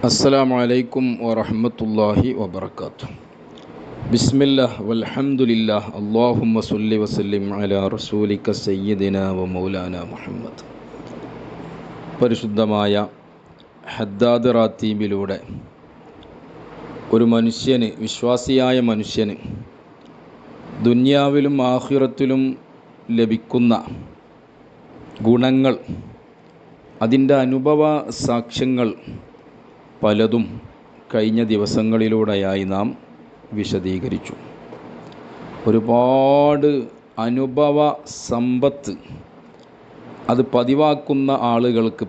അസ്സലാമു അലൈക്കും വറഹ്മത്തുള്ളാഹി വബറകാതുഹു. ബിസ്മില്ലാഹ് വൽഹംദുലില്ലാഹ് അല്ലാഹുമ്മ സ്വല്ലി വസല്ലിം അലാ റസൂലിക സയ്യിദിനാ വ മൗലാനാ മുഹമ്മദ്. പരിശുദ്ധമായ ഹദ്ദാദ് റാത്തീബിലൂടെ ഒരു മനുഷ്യന്, വിശ്വാസിയായ മനുഷ്യന് ദുനിയാവിലും ആഖിറത്തിലും ലഭിക്കുന്ന ഗുണങ്ങൾ, അതിൻ്റെ അനുഭവ സാക്ഷ്യങ്ങൾ പലതും കഴിഞ്ഞ ദിവസങ്ങളിലൂടെയായി നാം വിശദീകരിച്ചു. ഒരുപാട് അനുഭവ സമ്പത്ത് അത്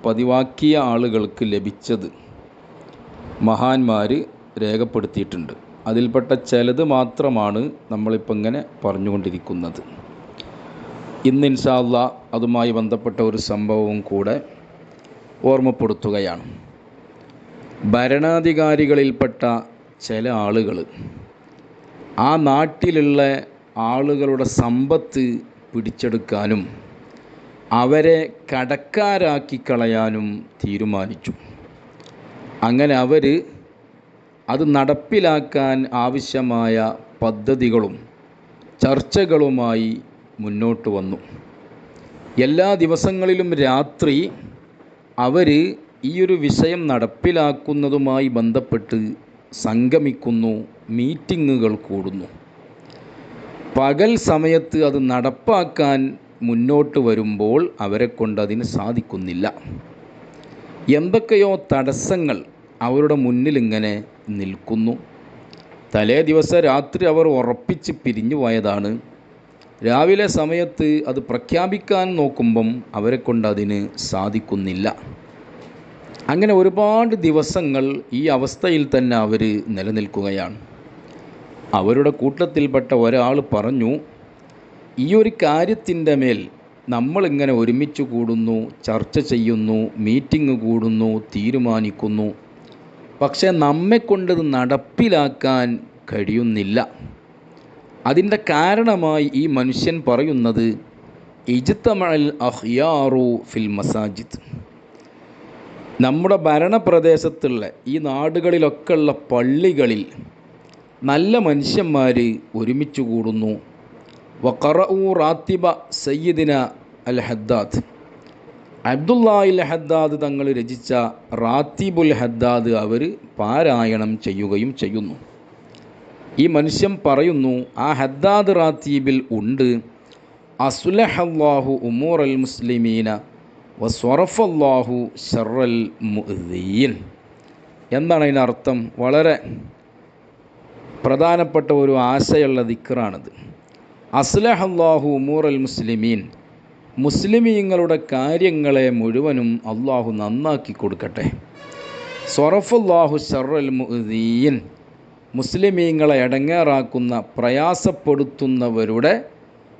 പതിവാക്കിയ ആളുകൾക്ക് ലഭിച്ചത് മഹാന്മാർ രേഖപ്പെടുത്തിയിട്ടുണ്ട്. അതിൽപ്പെട്ട ചിലത് മാത്രമാണ് നമ്മളിപ്പോൾ ഇങ്ങനെ പറഞ്ഞുകൊണ്ടിരിക്കുന്നത്. ഇന്ന് ഇൻഷാ അല്ലാഹ് അതുമായി ബന്ധപ്പെട്ട ഒരു സംഭവവും കൂടെ ഓർമ്മപ്പെടുത്തുകയാണ്. ഭരണാധികാരികളിൽപ്പെട്ട ചില ആളുകൾ ആ നാട്ടിലുള്ള ആളുകളുടെ സമ്പത്ത് പിടിച്ചെടുക്കാനും അവരെ കടക്കാരാക്കി കളയാനും തീരുമാനിച്ചു. അങ്ങനെ അവർ അത് നടപ്പിലാക്കാൻ ആവശ്യമായ പദ്ധതികളും ചർച്ചകളുമായി മുന്നോട്ട് വന്നു. എല്ലാ ദിവസങ്ങളിലും രാത്രി അവർ ഈ ഒരു വിഷയം നടപ്പിലാക്കുന്നതുമായി ബന്ധപ്പെട്ട് സംഗമിക്കുന്നു, മീറ്റിങ്ങുകൾ കൂടുന്നു. പകൽ സമയത്ത് അത് നടപ്പാക്കാൻ മുന്നോട്ട് വരുമ്പോൾ അവരെ കൊണ്ടതിന് സാധിക്കുന്നില്ല. എന്തൊക്കെയോ തടസ്സങ്ങൾ അവരുടെ മുന്നിലിങ്ങനെ നിൽക്കുന്നു. തലേ ദിവസം രാത്രി അവർ ഉറപ്പിച്ച് പിരിഞ്ഞു പോയതാണ്. രാവിലെ സമയത്ത് അത് പ്രഖ്യാപിക്കാൻ നോക്കുമ്പം അവരെ കൊണ്ടതിന് സാധിക്കുന്നില്ല. അങ്ങനെ ഒരുപാട് ദിവസങ്ങൾ ഈ അവസ്ഥയിൽ തന്നെ അവർ നിലനിൽക്കുകയാണ്. അവരുടെ കൂട്ടത്തിൽപ്പെട്ട ഒരാൾ പറഞ്ഞു, ഈ ഒരു കാര്യത്തിൻ്റെ മേൽ നമ്മളിങ്ങനെ ഒരുമിച്ച് കൂടുന്നു, ചർച്ച ചെയ്യുന്നു, മീറ്റിംഗ് കൂടുന്നു, തീരുമാനിക്കുന്നു, പക്ഷേ നമ്മെക്കൊണ്ടത് നടപ്പിലാക്കാൻ കഴിയുന്നില്ല. അതിൻ്റെ കാരണമായി ഈ മനുഷ്യൻ പറയുന്നത്, ഇജ്തമഅൽ അഖ്യാറു ഫിൽ മസാജിദ്. നമ്മുടെ ഭരണപ്രദേശത്തുള്ള ഈ നാടുകളിലൊക്കെ ഉള്ള പള്ളികളിൽ നല്ല മനുഷ്യന്മാർ ഒരുമിച്ച് കൂടുന്നു. വഖറഉ റാത്തിബ സയ്യിദിന അൽ ഹദ്ദാദ്, അബ്ദുല്ലാഹിൽ ഹദ്ദാദ് തങ്ങൾ രചിച്ച റാത്തിബുൽ ഹദ്ദാദ് അവർ പാരായണം ചെയ്യുകയും ചെയ്യുന്നു. ഈ മനുഷ്യൻ പറയുന്നു, ആ ഹദ്ദാദ് റാത്തീബിൽ ഉണ്ട്, അസ്ലഹല്ലാഹു ഉമൂറൽ മുസ്ലിമീന വസ്വറഫല്ലാഹു ശർറൽ മുഅ്ദീൻ. എന്താണ് അതിനർത്ഥം? വളരെ പ്രധാനപ്പെട്ട ഒരു ആശയമുള്ള ദിക്റാണിത്. അസ്ലഹല്ലാഹു ഉമൂറൽ മുസ്ലിമീൻ, മുസ്ലിമീങ്ങളുടെ കാര്യങ്ങളെ മുഴുവനും അള്ളാഹു നന്നാക്കി കൊടുക്കട്ടെ. സ്വറഫല്ലാഹു ശർറൽ മുഅ്ദീൻ, മുസ്ലിമീങ്ങളെ ഇടങ്ങേറാക്കുന്ന, പ്രയാസപ്പെടുത്തുന്നവരുടെ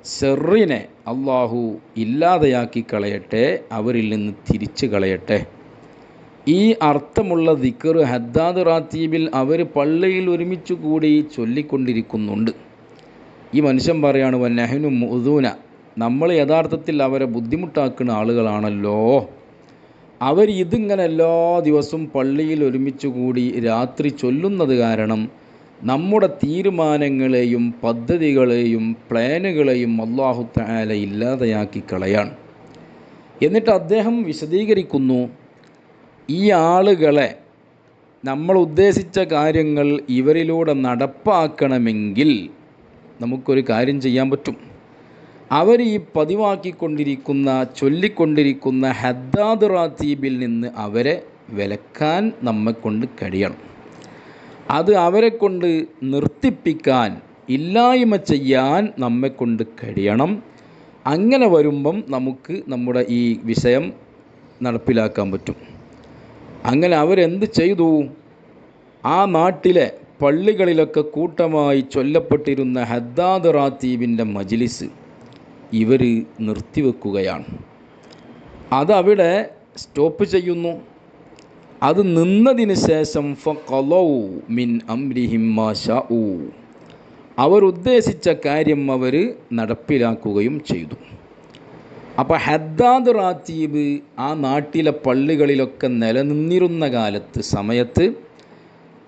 ഷെറിനെ അള്ളാഹു ഇല്ലാതെയാക്കി കളയട്ടെ, അവരിൽ നിന്ന് തിരിച്ചു കളയട്ടെ. ഈ അർത്ഥമുള്ള ദിക്ർ ഹദ്ദാദ് റാത്തീബിൽ അവർ പള്ളിയിൽ ഒരുമിച്ച് കൂടി ചൊല്ലിക്കൊണ്ടിരിക്കുന്നുണ്ട്. ഈ മനുഷ്യൻ പറയാണ്, വന്നഹ്നു മുഅ്ദൂന, നമ്മൾ യഥാർത്ഥത്തിൽ അവരെ ബുദ്ധിമുട്ടാക്കുന്ന ആളുകളാണല്ലോ. അവർ ഇതിങ്ങനെ എല്ലാ ദിവസവും പള്ളിയിൽ ഒരുമിച്ച് കൂടി രാത്രി ചൊല്ലുന്നത് കാരണം നമ്മുടെ തീരുമാനങ്ങളെയും പദ്ധതികളെയും പ്ലാനുകളെയും അല്ലാഹു തആല ഇല്ലാതെയാക്കി കളയാണ്. എന്നിട്ട് അദ്ദേഹം വിശദീകരിക്കുന്നു, ഈ ആളുകളെ നമ്മൾ ഉദ്ദേശിച്ച കാര്യങ്ങൾ ഇവരിലൂടെ നടപ്പാക്കണമെങ്കിൽ നമുക്കൊരു കാര്യം ചെയ്യാൻ പറ്റും. അവർ ഈ പതിവാക്കിക്കൊണ്ടിരിക്കുന്ന, ചൊല്ലിക്കൊണ്ടിരിക്കുന്ന ഹദ്ദാദ് റാത്തീബിൽ നിന്ന് അവരെ വിലക്കാൻ നമ്മെക്കൊണ്ട് കഴിയണം. അത് അവരെ കൊണ്ട് നിർത്തിപ്പിക്കാൻ, ഇല്ലായ്മ ചെയ്യാൻ നമ്മെക്കൊണ്ട് കഴിയണം. അങ്ങനെ വരുമ്പം നമുക്ക് നമ്മുടെ ഈ വിഷയം നടപ്പിലാക്കാൻ പറ്റും. അങ്ങനെ അവരെന്ത് ചെയ്തു? ആ നാട്ടിലെ പള്ളികളിലൊക്കെ കൂട്ടമായി ചൊല്ലപ്പെട്ടിരുന്ന ഹദ്ദാദ് റാത്തീബിൻ്റെ മജ്ലിസ് ഇവർ നിർത്തിവെക്കുകയാണ്. അതവിടെ സ്റ്റോപ്പ് ചെയ്യുന്നു. അത് നിന്നതിന് ശേഷം ഫഖളൗ മിൻ അംരിഹിം മാ ശാഉ, അവരുദ്ദേശിച്ച കാര്യം അവർ നടപ്പിലാക്കുകയും ചെയ്തു. അപ്പോൾ ഹദ്ദാദ് റാത്തീബ് ആ നാട്ടിലെ പള്ളികളിലൊക്കെ നിലനിന്നിരുന്ന സമയത്ത്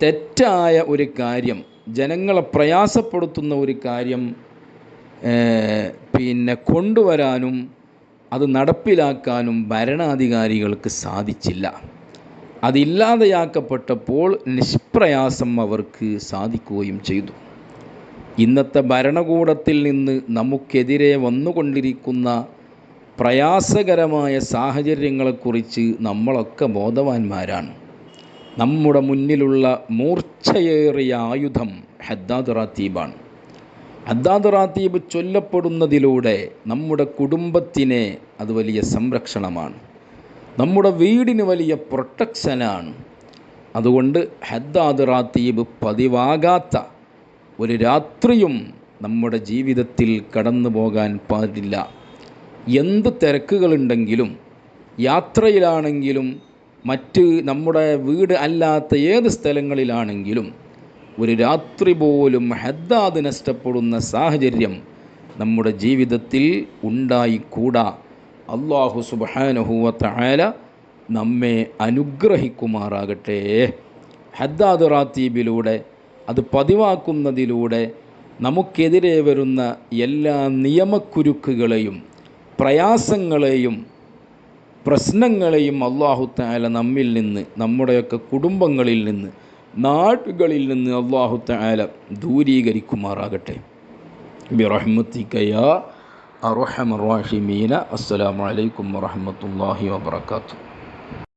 തെറ്റായ ഒരു കാര്യം, ജനങ്ങളെ പ്രയാസപ്പെടുത്തുന്ന ഒരു കാര്യം കൊണ്ടുവരാനും അത് നടപ്പിലാക്കാനും ഭരണാധികാരികൾക്ക് സാധിച്ചില്ല. അതില്ലാതെയാക്കപ്പെട്ടപ്പോൾ നിഷ്പ്രയാസം അവർക്ക് സാധിക്കുകയും ചെയ്തു. ഇന്നത്തെ ഭരണകൂടത്തിൽ നിന്ന് നമുക്കെതിരെ വന്നുകൊണ്ടിരിക്കുന്ന പ്രയാസകരമായ സാഹചര്യങ്ങളെക്കുറിച്ച് നമ്മളൊക്കെ ബോധവാന്മാരാണ്. നമ്മുടെ മുന്നിലുള്ള മൂർച്ചയേറിയ ആയുധം ഹദ്ദാദ് റാത്തീബാണ്. ഹദ്ദാദ് റാത്തീബ് ചൊല്ലപ്പെടുന്നതിലൂടെ നമ്മുടെ കുടുംബത്തിന് അത് വലിയ സംരക്ഷണമാണ്, നമ്മുടെ വീടിന് വലിയ പ്രൊട്ടക്ഷനാണ്. അതുകൊണ്ട് ഹദ്ദാദ് റാത്തീബ് പതിവാകാത്ത ഒരു രാത്രിയും നമ്മുടെ ജീവിതത്തിൽ കടന്നു പോകാൻ പാടില്ല. എന്ത് തിരക്കുകളുണ്ടെങ്കിലും, യാത്രയിലാണെങ്കിലും, മറ്റ് നമ്മുടെ വീട് അല്ലാത്ത ഏത് സ്ഥലങ്ങളിലാണെങ്കിലും ഒരു രാത്രി പോലും ഹദ്ദാദ് നഷ്ടപ്പെടുന്ന സാഹചര്യം നമ്മുടെ ജീവിതത്തിൽ ഉണ്ടായിക്കൂടാ. അല്ലാഹു സുബ്ഹാനഹു വ തആല നമ്മെ അനുഗ്രഹിക്കുമാറാകട്ടെ. ഹദ്ദാദ് റാത്തീബിലൂടെ, അത് പതിവാക്കുന്നതിലൂടെ നമുക്കെതിരെ വരുന്ന എല്ലാ നിയമക്കുരുക്കുകളെയും പ്രയാസങ്ങളെയും പ്രശ്നങ്ങളെയും അല്ലാഹു തആല നമ്മിൽ നിന്ന്, നമ്മുടെയൊക്കെ കുടുംബങ്ങളിൽ നിന്ന്, നാടുകളിൽ നിന്ന് അല്ലാഹു തആല ദൂരീകരിക്കുമാറാകട്ടെ. ബിറഹ്മതിക യാ അർഹമർ റഹീമീന. അസ്സലാമു അലൈക്കും വറഹ്മത്തുള്ളാഹി വബറകാതുഹു.